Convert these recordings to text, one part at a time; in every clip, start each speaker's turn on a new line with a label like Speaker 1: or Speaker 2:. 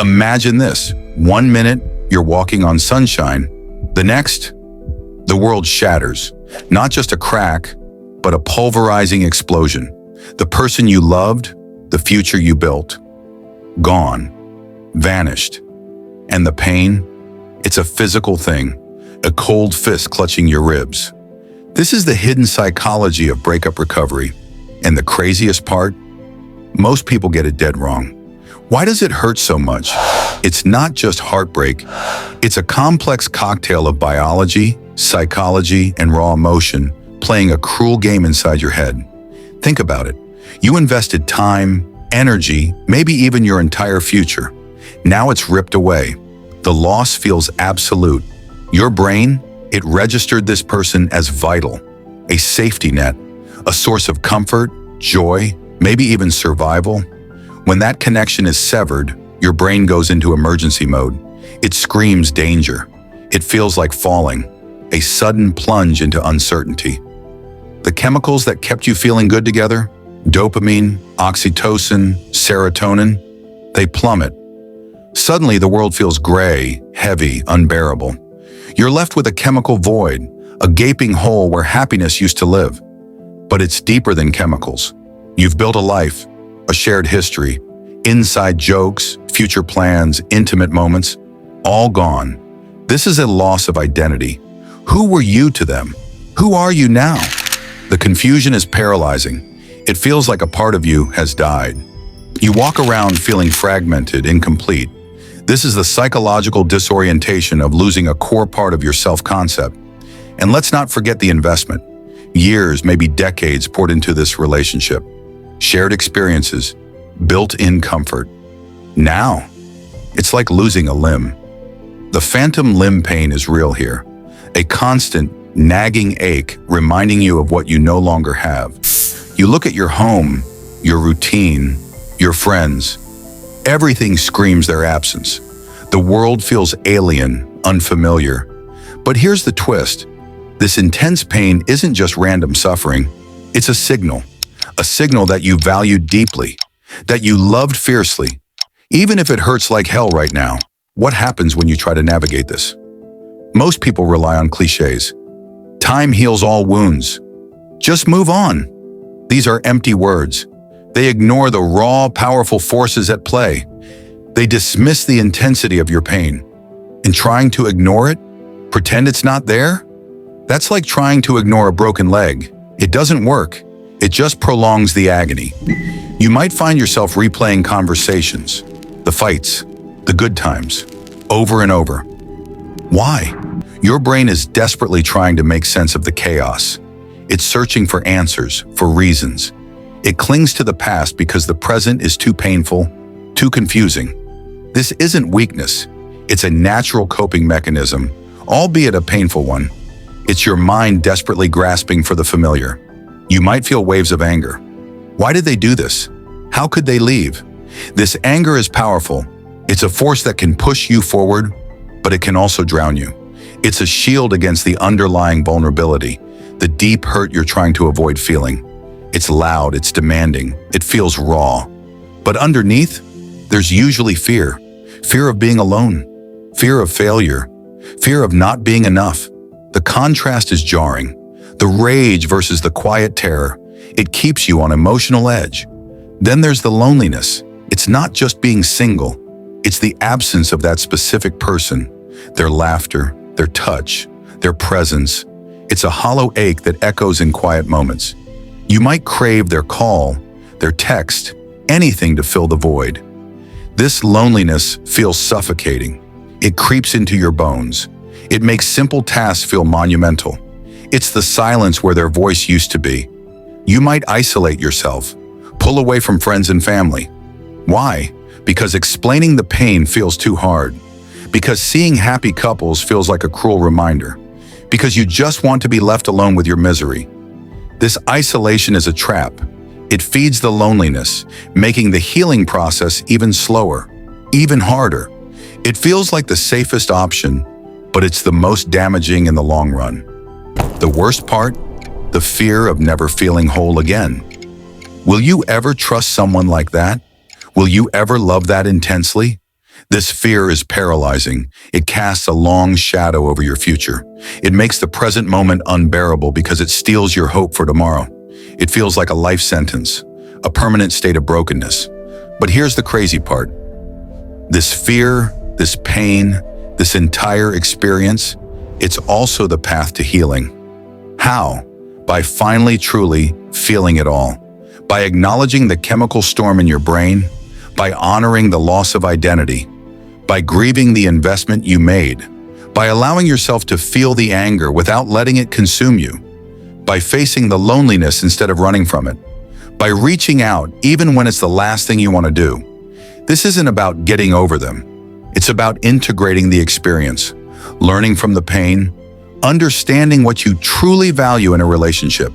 Speaker 1: Imagine this. 1 minute, you're walking on sunshine. The next, the world shatters. Not just a crack, but a pulverizing explosion. The person you loved, the future you built, gone, vanished. And the pain? It's a physical thing, a cold fist clutching your ribs. This is the hidden psychology of breakup recovery. And the craziest part? Most people get it dead wrong. Why does it hurt so much? It's not just heartbreak. It's a complex cocktail of biology, psychology, and raw emotion playing a cruel game inside your head. Think about it. You invested time, energy, maybe even your entire future. Now it's ripped away. The loss feels absolute. Your brain, it registered this person as vital, a safety net, a source of comfort, joy, maybe even survival. When that connection is severed, your brain goes into emergency mode. It screams danger. It feels like falling, a sudden plunge into uncertainty. The chemicals that kept you feeling good together, dopamine, oxytocin, serotonin, they plummet. Suddenly, the world feels gray, heavy, unbearable. You're left with a chemical void, a gaping hole where happiness used to live. But it's deeper than chemicals. You've built a life, a shared history, inside jokes, future plans, intimate moments, all gone. This is a loss of identity. Who were you to them? Who are you now? The confusion is paralyzing. It feels like a part of you has died. You walk around feeling fragmented, incomplete. This is the psychological disorientation of losing a core part of your self-concept. And let's not forget the investment. Years, maybe decades poured into this relationship. Shared experiences, built-in comfort. Now, it's like losing a limb. The phantom limb pain is real here. A constant, nagging ache reminding you of what you no longer have. You look at your home, your routine, your friends. Everything screams their absence. The world feels alien, unfamiliar. But here's the twist. This intense pain isn't just random suffering. It's a signal that you valued deeply, that you loved fiercely. Even if it hurts like hell right now, what happens when you try to navigate this? Most people rely on cliches. Time heals all wounds. Just move on. These are empty words. They ignore the raw, powerful forces at play. They dismiss the intensity of your pain. In trying to ignore it, pretend it's not there? That's like trying to ignore a broken leg. It doesn't work. It just prolongs the agony. You might find yourself replaying conversations, the fights, the good times, over and over. Why? Your brain is desperately trying to make sense of the chaos. It's searching for answers, for reasons. It clings to the past because the present is too painful, too confusing. This isn't weakness. It's a natural coping mechanism, albeit a painful one. It's your mind desperately grasping for the familiar. You might feel waves of anger. Why did they do this? How could they leave? This anger is powerful. It's a force that can push you forward, but it can also drown you. It's a shield against the underlying vulnerability, the deep hurt you're trying to avoid feeling. It's loud, it's demanding, it feels raw. But underneath, there's usually fear. Fear of being alone, fear of failure, fear of not being enough. The contrast is jarring. The rage versus the quiet terror. It keeps you on emotional edge. Then there's the loneliness. It's not just being single. It's the absence of that specific person, their laughter, their touch, their presence. It's a hollow ache that echoes in quiet moments. You might crave their call, their text, anything to fill the void. This loneliness feels suffocating. It creeps into your bones. It makes simple tasks feel monumental. It's the silence where their voice used to be. You might isolate yourself, pull away from friends and family. Why? Because explaining the pain feels too hard. Because seeing happy couples feels like a cruel reminder. Because you just want to be left alone with your misery. This isolation is a trap. It feeds the loneliness, making the healing process even slower, even harder. It feels like the safest option, but it's the most damaging in the long run. The worst part? The fear of never feeling whole again. Will you ever trust someone like that? Will you ever love that intensely? This fear is paralyzing. It casts a long shadow over your future. It makes the present moment unbearable because it steals your hope for tomorrow. It feels like a life sentence, a permanent state of brokenness. But here's the crazy part. This fear, this pain, this entire experience, it's also the path to healing. How? By finally truly feeling it all. By acknowledging the chemical storm in your brain, by honoring the loss of identity, by grieving the investment you made, by allowing yourself to feel the anger without letting it consume you, by facing the loneliness instead of running from it, by reaching out even when it's the last thing you want to do. This isn't about getting over them. It's about integrating the experience, learning from the pain, understanding what you truly value in a relationship.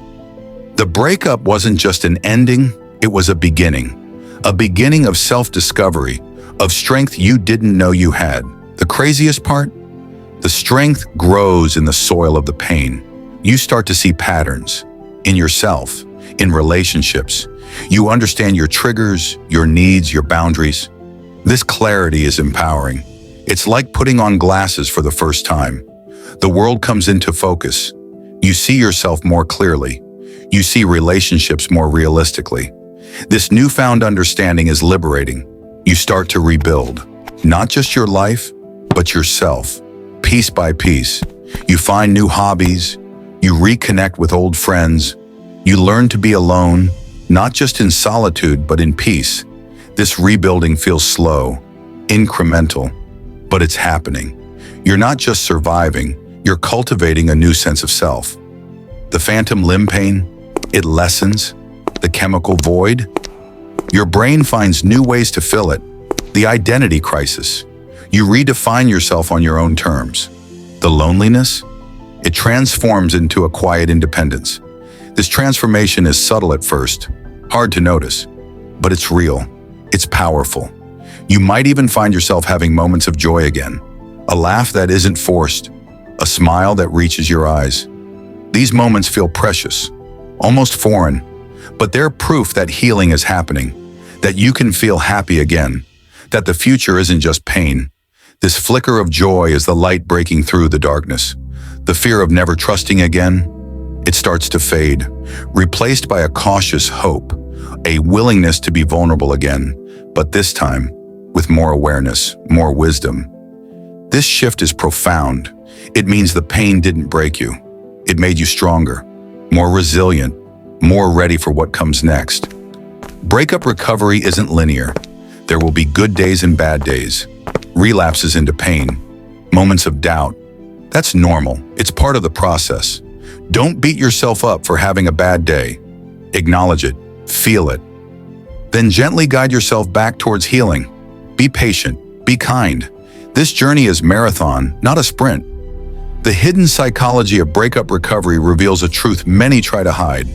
Speaker 1: The breakup wasn't just an ending, it was a beginning of self-discovery, of strength you didn't know you had. The craziest part? The strength grows in the soil of the pain. You start to see patterns in yourself, in relationships. You understand your triggers, your needs, your boundaries. This clarity is empowering. It's like putting on glasses for the first time. The world comes into focus. You see yourself more clearly. You see relationships more realistically. This newfound understanding is liberating. You start to rebuild, not just your life, but yourself, piece by piece. You find new hobbies. You reconnect with old friends. You learn to be alone, not just in solitude, but in peace. This rebuilding feels slow, incremental, but it's happening. You're not just surviving, you're cultivating a new sense of self. The phantom limb pain, it lessens. The chemical void, your brain finds new ways to fill it. The identity crisis, you redefine yourself on your own terms. The loneliness, it transforms into a quiet independence. This transformation is subtle at first, hard to notice, but it's real, it's powerful. You might even find yourself having moments of joy again, a laugh that isn't forced, a smile that reaches your eyes. These moments feel precious, almost foreign, but they're proof that healing is happening, that you can feel happy again, that the future isn't just pain. This flicker of joy is the light breaking through the darkness. The fear of never trusting again, it starts to fade, replaced by a cautious hope, a willingness to be vulnerable again, but this time with more awareness, more wisdom. This shift is profound. It means the pain didn't break you. It made you stronger, more resilient, more ready for what comes next. Breakup recovery isn't linear. There will be good days and bad days, relapses into pain, moments of doubt. That's normal. It's part of the process. Don't beat yourself up for having a bad day. Acknowledge it, feel it. Then gently guide yourself back towards healing. Be patient, be kind. This journey is marathon, not a sprint. The hidden psychology of breakup recovery reveals a truth many try to hide.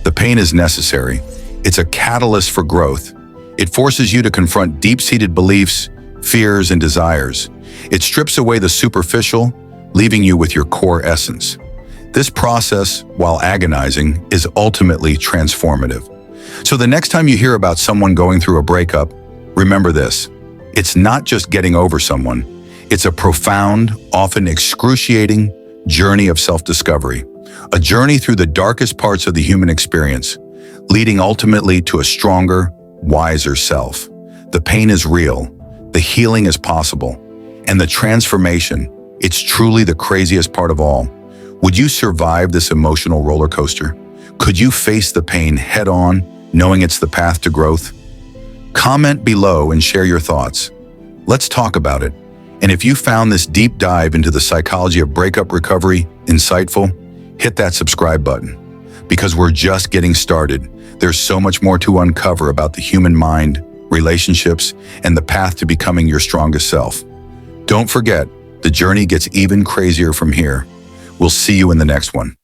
Speaker 1: The pain is necessary. It's a catalyst for growth. It forces you to confront deep-seated beliefs, fears, and desires. It strips away the superficial, leaving you with your core essence. This process, while agonizing, is ultimately transformative. So the next time you hear about someone going through a breakup, remember this. It's not just getting over someone. It's a profound, often excruciating journey of self-discovery. A journey through the darkest parts of the human experience, leading ultimately to a stronger, wiser self. The pain is real, the healing is possible, and the transformation, it's truly the craziest part of all. Would you survive this emotional roller coaster? Could you face the pain head-on, knowing it's the path to growth? Comment below and share your thoughts. Let's talk about it. And if you found this deep dive into the psychology of breakup recovery insightful, hit that subscribe button. Because we're just getting started. There's so much more to uncover about the human mind, relationships, and the path to becoming your strongest self. Don't forget, the journey gets even crazier from here. We'll see you in the next one.